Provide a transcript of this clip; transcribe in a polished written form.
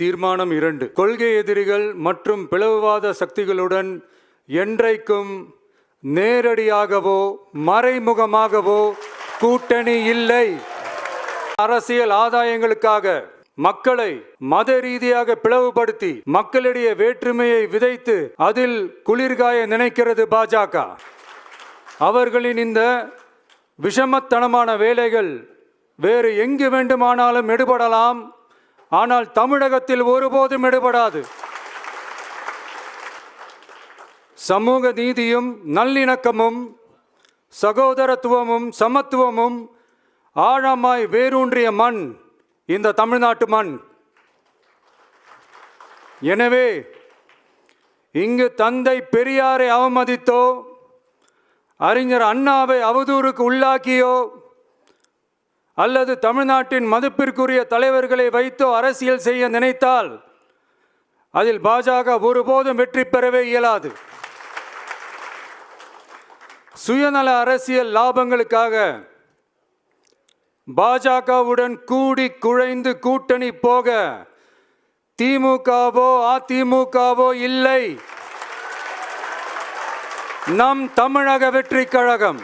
தீர்மானம் 2. கொள்கை எதிரிகள் மற்றும் பிளவுவாத சக்திகளுடன் என்றைக்கும் நேரடியாகவோ மறைமுகமாகவோ கூட்டணி இல்லை. அரசியல் ஆதாயங்களுக்காக மக்களை மத ரீதியாக பிளவுபடுத்தி மக்களிடையே வேற்றுமையை விதைத்து அதில் குளிர்காய நினைக்கிறது பாஜக. அவர்களின் இந்த விஷமத்தனமான வேலைகள் வேறு எங்கு வேண்டுமானாலும் எடுபடலாம், ஆனால் தமிழகத்தில் ஒருபோதும் எடுபடாது. சமூக நீதியும் நல்லிணக்கமும் சகோதரத்துவமும் சமத்துவமும் ஆழமாய் வேரூன்றிய மண் இந்த தமிழ்நாட்டு மண். எனவே இங்கு தந்தை பெரியாரை அவமதித்தோ அறிஞர் அண்ணாவை அவதூறுக்கு உள்ளாக்கியோ அல்லது தமிழ்நாட்டின் மதிப்பிற்குரிய தலைவர்களை வைத்தோ அரசியல் செய்ய நினைத்தால் அதில் பாஜக ஒருபோதும் வெற்றி பெறவே இயலாது. சுயநல அரசியல் லாபங்களுக்காக பாஜகவுடன் கூடி குழைந்து கூட்டணி போக திமுகவோ அதிமுகவோ இல்லை. நம் தமிழக வெற்றி கழகம்